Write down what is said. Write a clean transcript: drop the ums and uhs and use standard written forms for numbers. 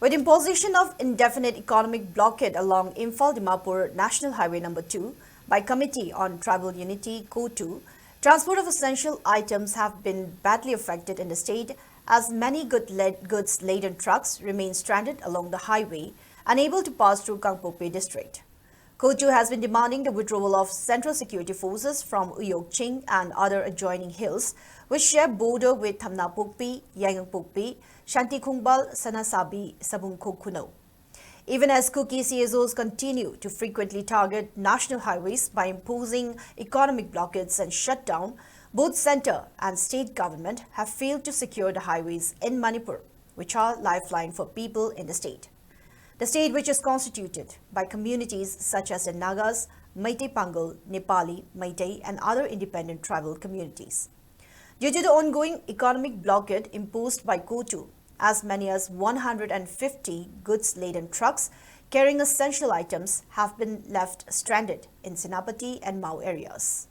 With imposition of indefinite economic blockade along Imphal-Dimapur National Highway No. 2 by Committee on Tribal Unity (CoTU), transport of essential items have been badly affected in the state as many goods-laden trucks remain stranded along the highway, unable to pass through Kangpokpi district. CoTU has been demanding the withdrawal of Central Security Forces from Uyokching and other adjoining hills, which share border with Thamnapokpi, Yangangpokpi, Shantikhungbal, Sanasabi, Sabungkhokhuno. Even as Kuki CSOs continue to frequently target national highways by imposing economic blockades and shutdown, both centre and state government have failed to secure the highways in Manipur, which are lifeline for people in the state. The state, which is constituted by communities such as the Nagas, Meitei Pangal, Nepali, Meitei and other independent tribal communities. Due to the ongoing economic blockade imposed by CoTU, as many as 150 goods-laden trucks carrying essential items have been left stranded in Senapati and Mau areas.